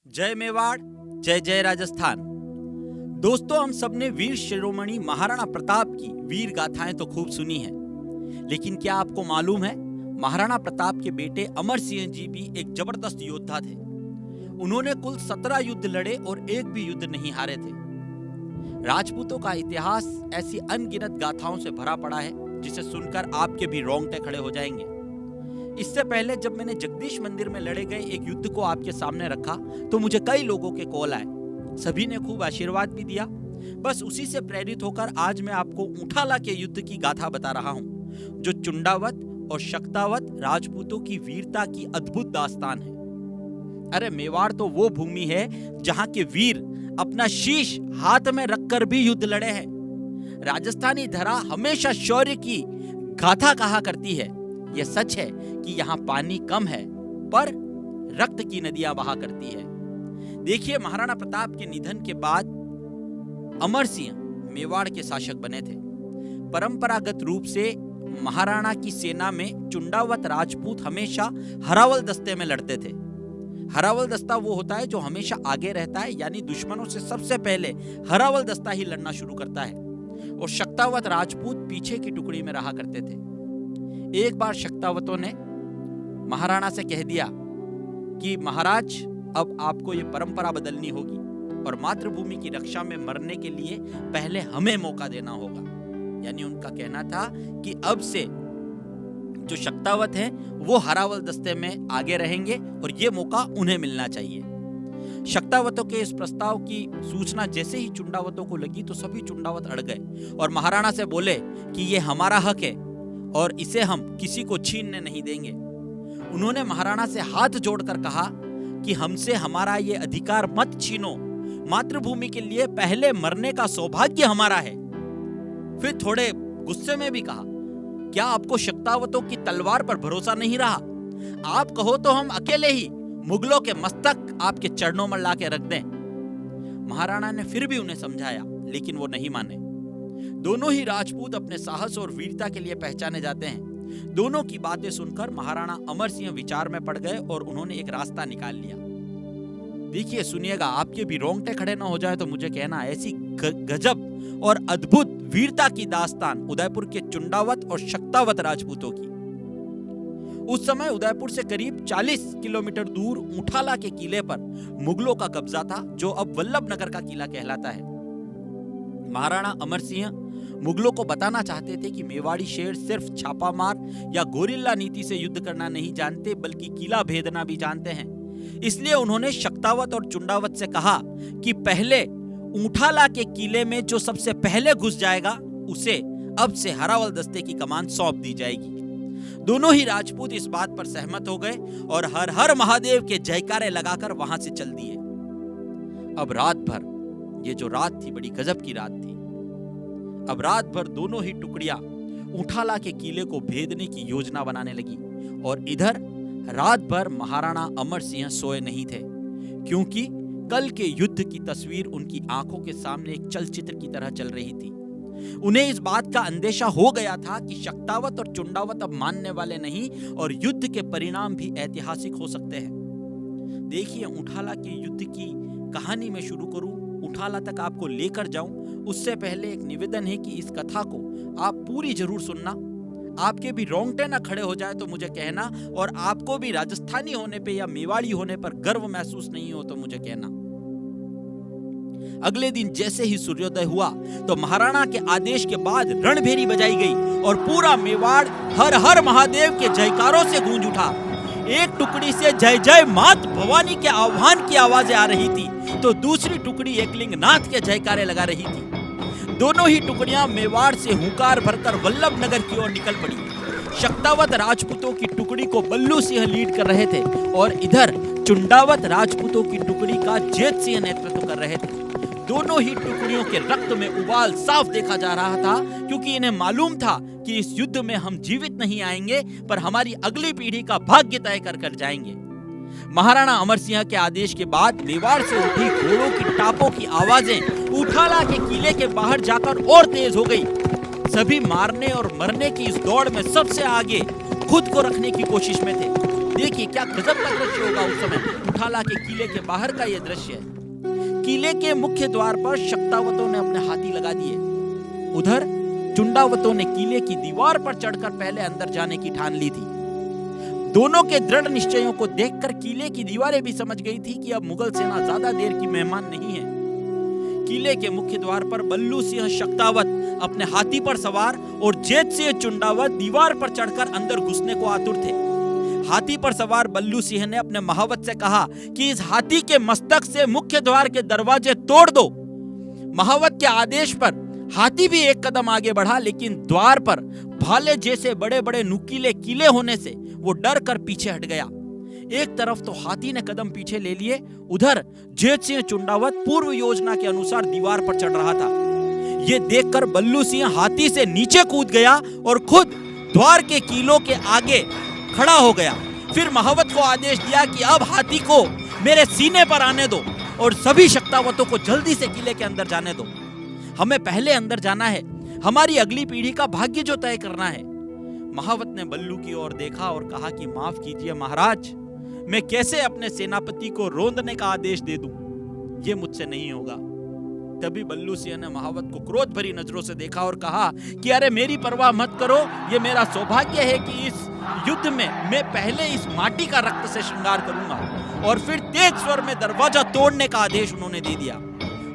जय मेवाड़, जय जय राजस्थान। दोस्तों, हम सबने वीर शिरोमणि महाराणा प्रताप की वीर गाथाएं तो खूब सुनी हैं, लेकिन क्या आपको मालूम है महाराणा प्रताप के बेटे अमर सिंह जी भी एक जबरदस्त योद्धा थे। उन्होंने कुल 17 युद्ध लड़े और एक भी युद्ध नहीं हारे थे। राजपूतों का इतिहास ऐसी अनगिनत गाथाओं से भरा पड़ा है जिसे सुनकर आपके भी रोंगटे खड़े हो जाएंगे। इससे पहले जब मैंने जगदीश मंदिर में लड़े गए एक युद्ध को आपके सामने रखा तो मुझे कई लोगों के कॉल आए, सभी ने खूब आशीर्वाद भी दिया। बस उसी से प्रेरित होकर आज मैं आपको ऊंठाला के युद्ध की गाथा बता रहा हूं, जो चुंडावत और शक्तावत राजपूतों की वीरता की अद्भुत दास्तान है। अरे मेवाड़ तो वो भूमि है जहां के वीर अपना शीश हाथ में रखकर भी युद्ध लड़े हैं। राजस्थानी धरा हमेशा शौर्य की गाथा कहा करती है। यह सच है कि यहाँ पानी कम है पर रक्त की नदियां बहा करती है। देखिए, महाराणा प्रताप के निधन के बाद अमर सिंह मेवाड़ के शासक बने थे। परंपरागत रूप से महाराणा की सेना में चुंडावत राजपूत हमेशा हरावल दस्ते में लड़ते थे। हरावल दस्ता वो होता है जो हमेशा आगे रहता है, यानी दुश्मनों से सबसे पहले हरावल दस्ता ही लड़ना शुरू करता है, और शक्तावत राजपूत पीछे की टुकड़ी में रहा करते थे। एक बार शक्तावतों ने महाराणा से कह दिया कि महाराज, अब आपको ये परंपरा बदलनी होगी और मातृभूमि की रक्षा में मरने के लिए पहले हमें मौका देना होगा। यानी उनका कहना था कि अब से जो शक्तावत हैं वो हरावल दस्ते में आगे रहेंगे और ये मौका उन्हें मिलना चाहिए। शक्तावतों के इस प्रस्ताव की सूचना जैसे ही चुंडावतों को लगी तो सभी चुंडावत अड़ गए और महाराणा से बोले कि ये हमारा हक है और इसे हम किसी को छीनने नहीं देंगे। उन्होंने महाराणा से हाथ जोड़कर कहा कि हमसे हमारा ये अधिकार मत छीनो, मातृभूमि के लिए पहले मरने का सौभाग्य हमारा है। फिर थोड़े गुस्से में भी कहा, क्या आपको शक्तावतों की तलवार पर भरोसा नहीं रहा? आप कहो तो हम अकेले ही मुगलों के मस्तक आपके चरणों में लाके रख दें। महाराणा ने फिर भी उन्हें समझाया, लेकिन वो नहीं माने। दोनों ही राजपूत अपने साहस और वीरता के लिए पहचाने जाते हैं। दोनों की बातें सुनकर महाराणा अमर सिंह विचार में पड़ गए और उन्होंने एक रास्ता निकाल लिया। देखिए, सुनिएगा, आपके भी रोंगटे खड़े ना हो जाए तो मुझे कहना। ऐसी गजब और अद्भुत वीरता की दास्तान उदयपुर के चुंडावत और शक्तावत राजपूतों की। उस समय उदयपुर से करीब 40 किलोमीटर दूर ऊंठाला के किले पर मुगलों का कब्जा था, जो अब वल्लभ नगर का किला कहलाता है। महाराणा अमर सिंह मुगलों को बताना चाहते थे कि मेवाड़ी शेर सिर्फ छापामार या गोरिल्ला नीति से युद्ध करना नहीं जानते, बल्कि किला भेदना भी जानते हैं। इसलिए उन्होंने शक्तावत और चुंडावत से कहा कि पहले ऊंठाला के किले में जो सबसे पहले घुस जाएगा उसे अब से हरावल दस्ते की कमान सौंप दी जाएगी। दोनों ही राजपूत इस बात पर सहमत हो गए और हर हर महादेव के जयकारे लगाकर वहां से चल दिए। अब रात भर, ये जो रात थी बड़ी गजब की रात थी। अब रात भर दोनों ही टुकड़ियां ऊंठाला के किले को भेदने की योजना बनाने लगी, और इधर रात भर महाराणा अमर सिंह सोए नहीं थे, क्योंकि कल के युद्ध की तस्वीर उनकी आंखों के सामने एक चलचित्र की तरह चल रही थी। उन्हें इस बात का अंदेशा हो गया था कि शक्तावत और चुंडावत अब मानने वाले नहीं और युद्ध के परिणाम भी ऐतिहासिक हो सकते हैं। देखिए, ऊंठाला के युद्ध की कहानी में शुरू करूं, ऊंठाला तक आपको लेकर जाऊं, उससे पहले एक निवेदन है कि इस कथा को आप पूरी जरूर सुनना। आपके भी रोंगटे ना खड़े हो जाए तो मुझे कहना, और आपको भी राजस्थानी होने पे या मेवाड़ी होने पर गर्व महसूस नहीं हो तो मुझे कहना। अगले दिन जैसे ही सूर्योदय हुआ तो महाराणा के आदेश के बाद रणभेरी बजाई गई और पूरा मेवाड़ हर हर महादेव के जयकारों से गूंज उठा। एक टुकड़ी से जय जय मात भवानी के आह्वान की आवाजें आ रही थी तो दूसरी टुकड़ी एकलिंगनाथ के जयकारे लगा रही थी। दोनों ही टुकड़ियां मेवाड़ से हुंकार भरकर वल्लभ नगर की ओर निकल पड़ी। शक्तावत राजपूतों की टुकड़ी को बल्लू सिंह लीड कर रहे थे और इधर चुंडावत राजपूतों की टुकड़ी का जेत सिंह नेतृत्व कर रहे थे। दोनों ही टुकड़ियों के रक्त में उबाल साफ देखा जा रहा था, क्योंकि इन्हें मालूम था कि इस युद्ध में हम जीवित नहीं आएंगे, पर हमारी अगली पीढ़ी का भाग्य तय कर जाएंगे। महाराणा अमर सिंह के आदेश के बाद मेवाड़ से उठी घोड़ों की टापों की आवाजें ऊंठाला के किले के बाहर जाकर और तेज हो गई। सभी मारने और मरने की इस दौड़ में सबसे आगे खुद को रखने की कोशिश में थे। देखिए क्या गजब का दृश्य होगा उस समय। उठाला के किले के बाहर का यह दृश्य है। किले के मुख्य द्वार पर शक्तावतों ने अपने हाथी लगा दिए। उधर चुंडावतों ने किले की दीवार पर चढ़कर पहले अंदर जाने की ठान ली थी। दोनों के दृढ़ निश्चयों को देखकर किले की दीवारें भी समझ गई थी कि अब मुगल सेना ज्यादा देर की मेहमान नहीं है। किले के मुख्य द्वार पर बल्लू सिंह शक्तावत अपने हाथी पर सवार और जेत सिंह चुंडावत दीवार पर चढ़कर अंदर घुसने को आतुर थे। हाथी पर सवार बल्लू सिंह ने अपने महावत से कहा कि इस हाथी के मस्तक से मुख्य द्वार के दरवाजे तोड़ दो। महावत के आदेश पर हाथी भी एक कदम आगे बढ़ा, लेकिन द्वार पर भाले जैसे बड़े बड़े नुकीले किले होने से वो डर कर पीछे हट गया। एक तरफ तो हाथी ने कदम पीछे ले लिए, उधर जेत सिंह चुंडावत पूर्व योजना के अनुसार दीवार पर चढ़ रहा था। ये देखकर बल्लू सिंह हाथी से नीचे कूद गया और खुद द्वार के कीलों के आगे खड़ा हो गया। फिर महावत को आदेश दिया कि अब हाथी को मेरे सीने पर आने दो और सभी शक्तावतों को जल्दी से किले के अंदर जाने दो। हमें पहले अंदर जाना है, हमारी अगली पीढ़ी का भाग्य जो तय करना है। महावत ने बल्लू की ओर देखा और कहा कि माफ कीजिए महाराज, मैं कैसे अपने सेनापति को रोंदने का आदेश दे दूं? ये मुझसे नहीं होगा। तभी बल्लू सिंह ने महावत को क्रोध भरी नजरों से देखा और कहा कि अरे मेरी परवाह मत करो, ये मेरा सौभाग्य है कि इस युद्ध में मैं पहले इस माटी का रक्त से श्रृंगार करूंगा। और फिर तेज स्वर में दरवाजा तोड़ने का आदेश उन्होंने दे दिया।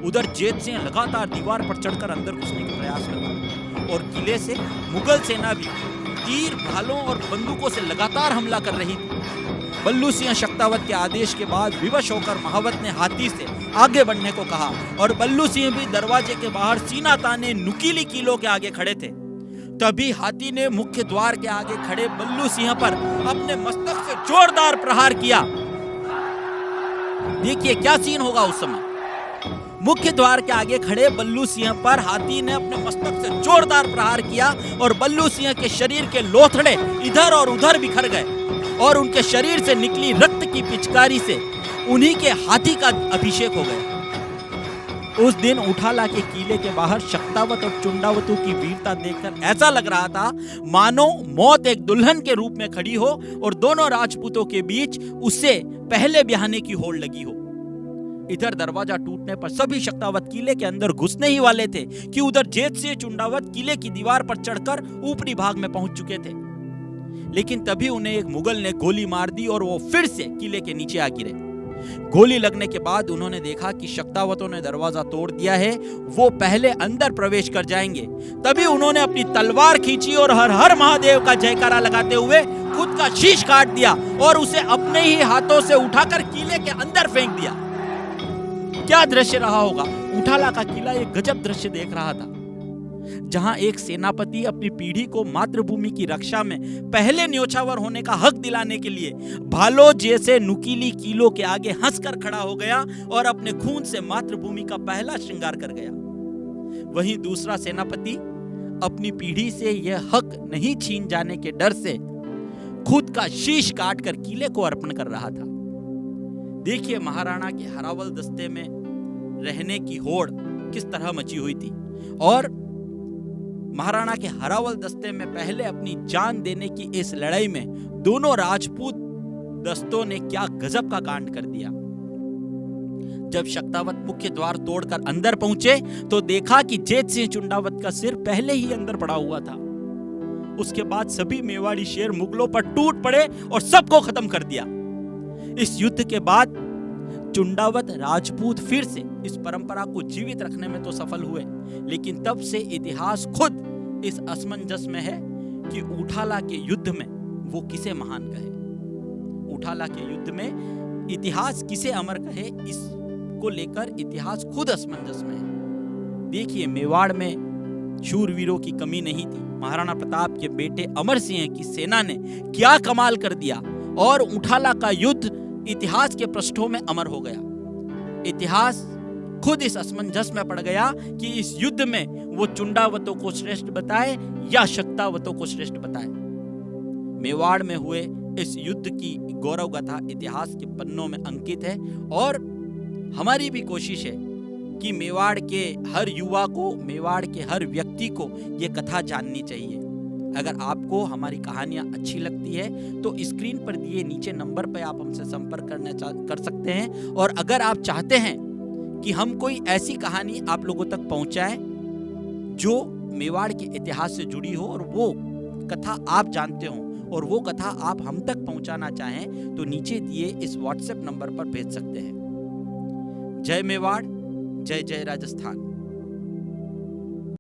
उधर जेत सिंह लगातार दीवार पर चढ़कर अंदर घुसने का प्रयास लगा और किले से मुगल सेना भी तीर, भालों और बंदूकों से लगातार हमला कर रही थी। बल्लू सिंह शक्तावत के आदेश के बाद विवश होकर महावत ने हाथी से आगे बढ़ने को कहा और बल्लू सिंह भी दरवाजे के बाहर सीना ताने नुकीली कीलों के आगे खड़े थे। तभी हाथी ने मुख्य द्वार के आगे खड़े बल्लू सिंह पर अपने मस्तक से जोरदार प्रहार किया। देखिए क्या सीन होगा उस समय। मुख्य द्वार के आगे खड़े बल्लू सिंह पर हाथी ने अपने मस्तक से जोरदार प्रहार किया और बल्लू सिंह के शरीर के लोथड़े इधर और उधर बिखर गए और उनके शरीर से निकली रक्त की पिचकारी से उन्हीं के हाथी का अभिषेक हो गया। उस दिन उठाला के किले के बाहर शक्तावत और चुंडावतों की वीरता देखकर ऐसा लग रहा था मानो मौत एक दुल्हन के रूप में खड़ी हो और दोनों राजपूतों के बीच उससे पहले ब्याहने की होड़ लगी हो। इधर दरवाजा टूटने पर सभी शक्तावत किले के अंदर घुसने ही वाले थे कि उधर जेत सिंह चुंडावत किले की दीवार पर चढ़कर ऊपरी भाग में पहुंच चुके थे। लेकिन तभी उन्हें एक मुगल ने गोली मार दी और वो फिर से किले के नीचे आ गिरे। गोली लगने के बाद उन्होंने देखा कि शक्तावतों ने दरवाजा तोड़ दिया है, वो पहले अंदर प्रवेश कर जाएंगे। तभी उन्होंने अपनी तलवार खींची और हर हर महादेव का जयकारा लगाते हुए खुद का शीश काट दिया और उसे अपने ही हाथों से उठाकर किले के अंदर फेंक दिया। क्या दृश्य रहा होगा। उठाला का किला एक गजब दृश्य देख रहा था, जहां एक सेनापति अपनी पीढ़ी को मातृभूमि की रक्षा में पहले न्योछावर होने का हक दिलाने के लिए भालों जैसे नुकीली कीलों के आगे हंसकर खड़ा हो गया और अपने खून से मातृभूमि का पहला श्रृंगार कर गया। वहीं दूसरा सेनापति अपनी पीढ़ी से यह हक नहीं छीन जाने के डर से खुद का शीश काटकर किले को अर्पण कर रहा था। देखिए महाराणा के हरावल दस्ते में रहने की होड़ किस तरह मची हुई थी और महाराणा के हरावल दस्ते में पहले अपनी जान देने की इस लड़ाई में दोनों राजपूत दस्तों ने क्या गजब का कांड कर दिया। जब शक्तावत मुख्य द्वार तोड़कर अंदर पहुंचे तो देखा कि जेत सिंह चुंडावत का सिर पहले ही अंदर पड़ा हुआ था। उसके बाद सभी मेवाड़ी शेर मुगलों पर टूट पड़े और सबको खत्म कर दिया। इस युद्ध के बाद चुंडावत राजपूत फिर से इस परंपरा को जीवित रखने में तो सफल हुए, लेकिन तब से इतिहास खुद इस असमंजस में है कि उठाला के युद्ध में वो किसे महान कहे, उठाला के युद्ध में इतिहास किसे अमर कहे, इसको लेकर इतिहास खुद असमंजस में है। देखिए मेवाड़ में शूरवीरों की कमी नहीं थी। महाराणा प्रताप के बेटे अमर सिंह की सेना ने क्या कमाल कर दिया और उठाला का युद्ध इतिहास के पृष्ठों में अमर हो गया। इतिहास खुद इस असमंजस में पड़ गया कि इस युद्ध में वो चुंडावतों को श्रेष्ठ बताए या शक्तावतों को श्रेष्ठ बताए। मेवाड़ में हुए इस युद्ध की गौरव गाथा इतिहास के पन्नों में अंकित है और हमारी भी कोशिश है कि मेवाड़ के हर युवा को, मेवाड़ के हर व्यक्ति को ये कथा जाननी चाहिए। अगर आपको हमारी कहानियां अच्छी लगती है तो स्क्रीन पर दिए नीचे नंबर पर आप हमसे संपर्क कर सकते हैं। और अगर आप चाहते हैं कि हम कोई ऐसी कहानी आप लोगों तक पहुंचाएं जो मेवाड़ के इतिहास से जुड़ी हो और वो कथा आप जानते हो और वो कथा आप हम तक पहुंचाना चाहें, तो नीचे दिए इस व्हाट्सएप नंबर पर भेज सकते हैं। जय मेवाड़, जय जय राजस्थान।